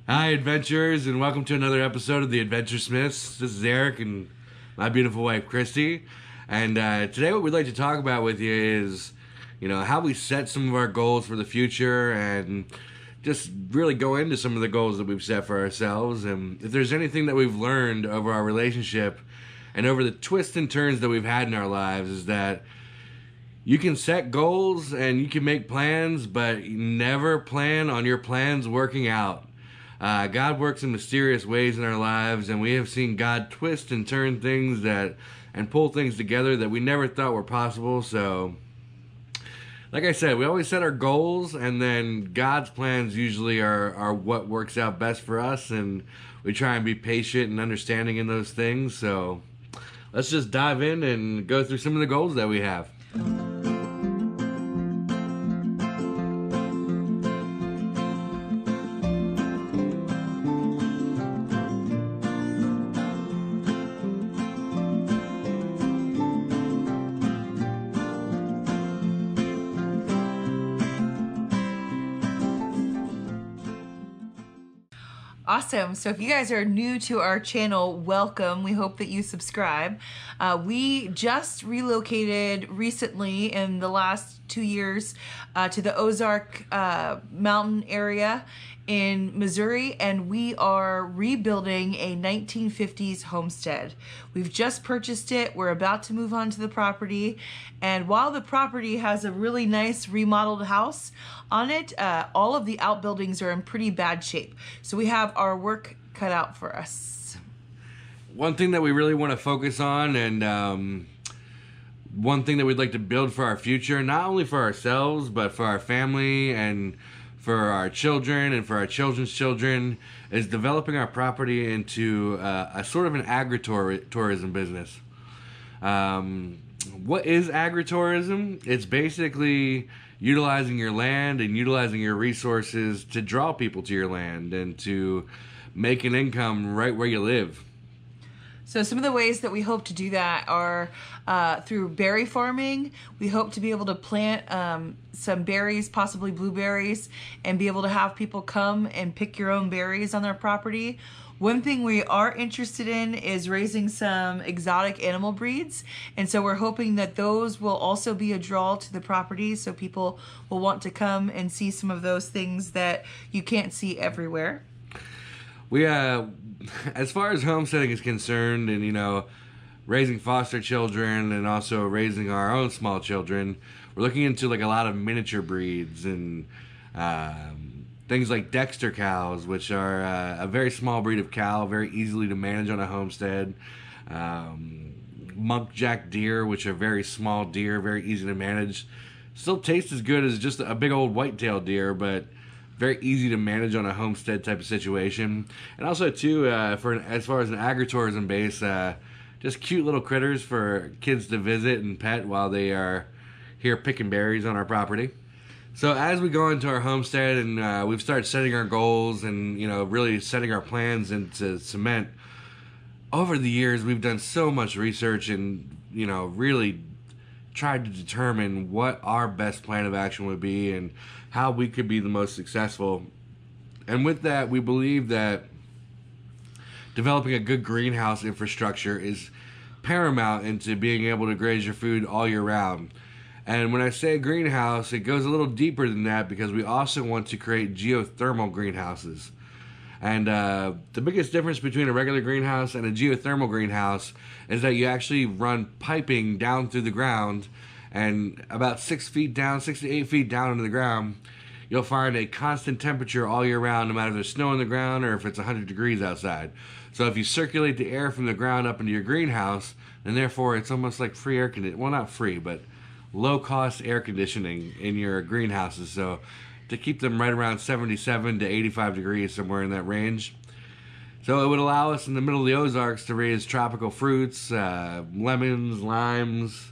Hi, adventurers, and welcome to another episode of the Adventure Smiths. This is Eric and my beautiful wife, Christy. And today, what we'd like to talk about with you is, how we set some of our goals for the future and just really go into some of the goals that we've set for ourselves. And if there's anything that we've learned over our relationship and over the twists and turns that we've had in our lives, is that you can set goals and you can make plans, but you never plan on your plans working out. God works in mysterious ways in our lives, and we have seen God twist and turn things and pull things together that we never thought were possible. So, like I said, we always set our goals, and then God's plans usually are what works out best for us, and we try and be patient and understanding in those things. So, let's just dive in and go through some of the goals that we have. Awesome. So if you guys are new to our channel, welcome. We hope that you subscribe. We just relocated recently in the last 2 years to the Ozark mountain area in Missouri, and we are rebuilding a 1950s homestead. We've just purchased it. We're about to move on to the property, and while the property has a really nice remodeled house on it, all of the outbuildings are in pretty bad shape. So we have our work cut out for us. One thing that we really want to focus on, and one thing that we'd like to build for our future, not only for ourselves, but for our family and for our children and for our children's children, is developing our property into a sort of an agritourism business. What is agritourism? It's basically utilizing your land and utilizing your resources to draw people to your land and to make an income right where you live. So some of the ways that we hope to do that are through berry farming. We hope to be able to plant some berries, possibly blueberries, and be able to have people come and pick your own berries on their property. One thing we are interested in is raising some exotic animal breeds, and so we're hoping that those will also be a draw to the property, so people will want to come and see some of those things that you can't see everywhere. We, as far as homesteading is concerned, and raising foster children and also raising our own small children, we're looking into like a lot of miniature breeds and things like Dexter cows, which are a very small breed of cow, very easily to manage on a homestead. Muskjack deer, which are very small deer, very easy to manage. Still taste as good as just a big old white-tailed deer, but very easy to manage on a homestead type of situation. And also too, as far as an agritourism base, just cute little critters for kids to visit and pet while they are here picking berries on our property. So as we go into our homestead and we've started setting our goals and really setting our plans into cement, over the years we've done so much research and really tried to determine what our best plan of action would be and how we could be the most successful. And with that, we believe that developing a good greenhouse infrastructure is paramount into being able to graze your food all year round. And when I say greenhouse, it goes a little deeper than that because we also want to create geothermal greenhouses. And the biggest difference between a regular greenhouse and a geothermal greenhouse is that you actually run piping down through the ground, and about 6 feet down, 6 to 8 feet down into the ground, you'll find a constant temperature all year round, no matter if there's snow on the ground or if it's 100 degrees outside. So if you circulate the air from the ground up into your greenhouse, then therefore it's almost like free air conditioning. Well, not free, but low-cost air conditioning in your greenhouses. So to keep them right around 77 to 85 degrees, somewhere in that range. So it would allow us in the middle of the Ozarks to raise tropical fruits, lemons, limes,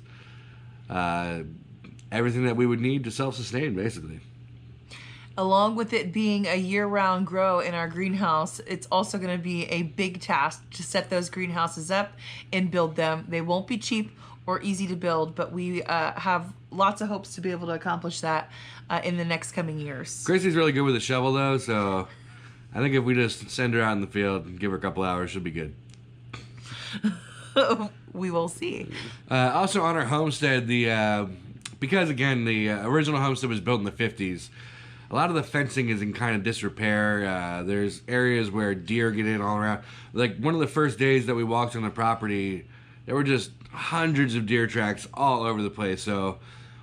everything that we would need to self-sustain, basically. Along with it being a year-round grow in our greenhouse, it's also going to be a big task to set those greenhouses up and build them. They won't be cheap or easy to build, but we have lots of hopes to be able to accomplish that in the next coming years. Christy's really good with a shovel, though, so I think if we just send her out in the field and give her a couple hours, she'll be good. We will see. Also on our homestead, because again, the original homestead was built in the 50s. A lot of the fencing is in kind of disrepair. There's areas where deer get in all around. Like one of the first days that we walked on the property, there were just hundreds of deer tracks all over the place. So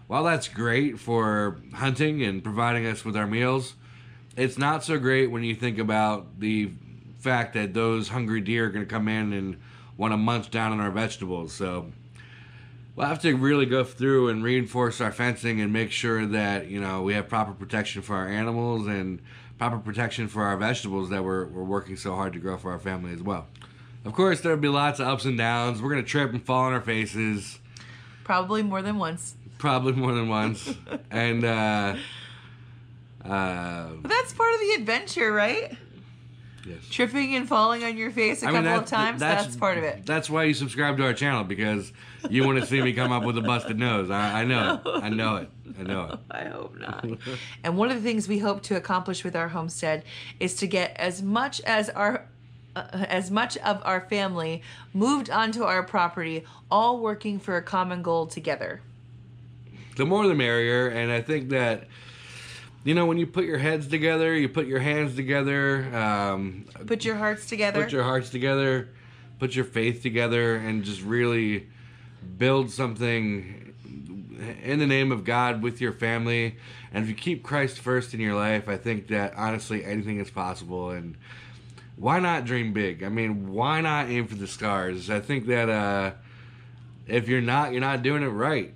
while that's great for hunting and providing us with our meals, it's not so great when you think about the fact that those hungry deer are going to come in and want to munch down on our vegetables. So we'll have to really go through and reinforce our fencing and make sure that, you know, we have proper protection for our animals and proper protection for our vegetables that we're working so hard to grow for our family as well. Of course, there'll be lots of ups and downs. We're going to trip and fall on our faces. Probably more than once. And but that's part of the adventure, right? Yes. Tripping and falling on your face a couple of times, that's part of it. That's why you subscribe to our channel, because you want to see me come up with a busted nose. I know it. I know it. I hope not. And one of the things we hope to accomplish with our homestead is to get as much of our family moved onto our property, all working for a common goal together. The more the merrier, and I think that, you know, when you put your heads together, you put your hands together. Put your hearts together. Put your hearts together. Put your faith together, and just really build something in the name of God with your family. And if you keep Christ first in your life, I think that honestly anything is possible. And why not dream big? I mean, why not aim for the stars? I think that if you're not doing it right.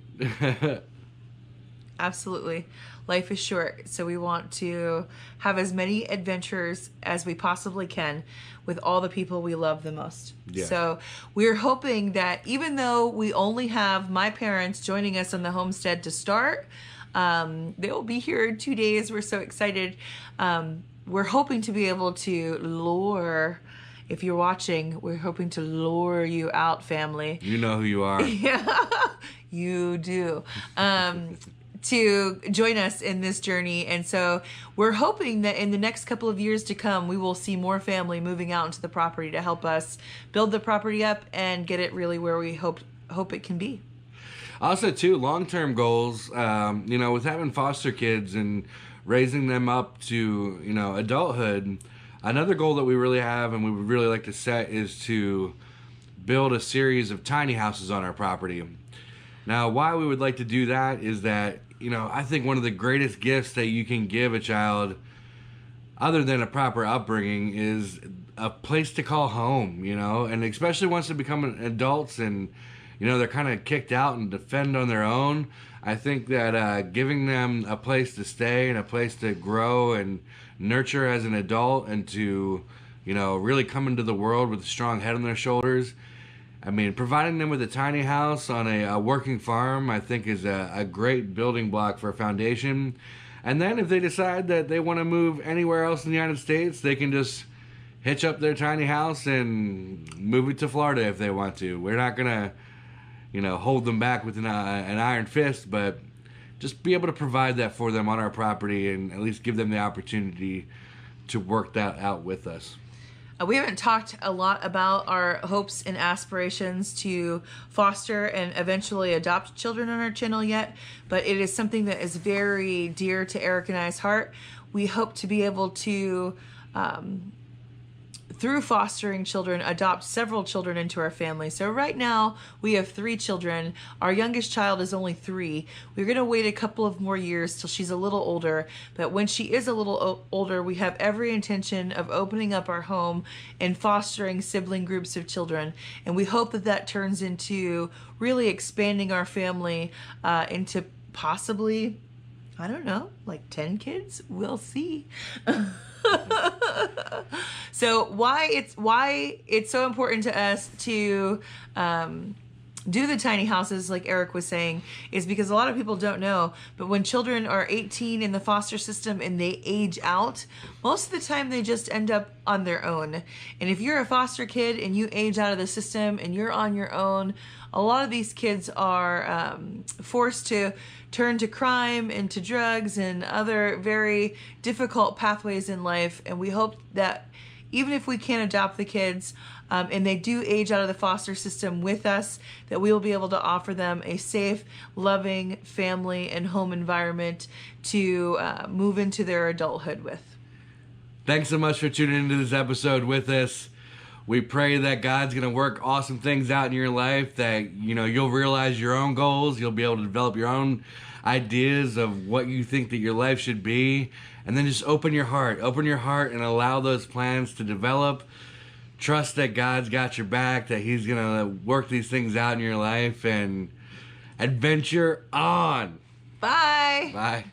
Absolutely. Life is short, so we want to have as many adventures as we possibly can with all the people we love the most. Yeah. So we're hoping that even though we only have my parents joining us on the homestead to start, they will be here in 2 days. We're so excited. We're hoping to be able to lure, if you're watching, we're hoping to lure you out, family. You know who you are. Yeah, you do. To join us in this journey. And so we're hoping that in the next couple of years to come, we will see more family moving out into the property to help us build the property up and get it really where we hope it can be. Also, too, long-term goals, you know, with having foster kids and raising them up to, you know, adulthood, another goal that we really have and we would really like to set is to build a series of tiny houses on our property. Now, why we would like to do that is that, you know, I think one of the greatest gifts that you can give a child, other than a proper upbringing, is a place to call home, you know, and especially once they become adults and, you know, they're kind of kicked out and defend on their own. I think that giving them a place to stay and a place to grow and nurture as an adult and to, you know, really come into the world with a strong head on their shoulders. I mean, providing them with a tiny house on a working farm, I think, is a great building block for a foundation. And then if they decide that they want to move anywhere else in the United States, they can just hitch up their tiny house and move it to Florida if they want to. We're not going to, you know, hold them back with an iron fist, but just be able to provide that for them on our property and at least give them the opportunity to work that out with us. We haven't talked a lot about our hopes and aspirations to foster and eventually adopt children on our channel yet, but it is something that is very dear to Eric and I's heart. We hope to be able to, through fostering children, adopt several children into our family. So right now we have 3 children. Our youngest child is only 3. We're going to wait a couple of more years till she's a little older. But when she is a little older, we have every intention of opening up our home and fostering sibling groups of children. And we hope that that turns into really expanding our family into possibly, I don't know, like 10 kids? We'll see. So why it's so important to us to do the tiny houses, like Eric was saying, is because a lot of people don't know, but when children are 18 in the foster system and they age out, most of the time they just end up on their own. And if you're a foster kid and you age out of the system and you're on your own, a lot of these kids are forced to turn to crime and to drugs and other very difficult pathways in life. And we hope that even if we can't adopt the kids, and they do age out of the foster system with us, that we will be able to offer them a safe, loving family and home environment to move into their adulthood with. Thanks so much for tuning into this episode with us. We pray that God's going to work awesome things out in your life, that you'll realize your own goals, you'll be able to develop your own ideas of what you think that your life should be, and then just open your heart and allow those plans to develop. Trust that God's got your back, that He's going to work these things out in your life, and adventure on. Bye. Bye.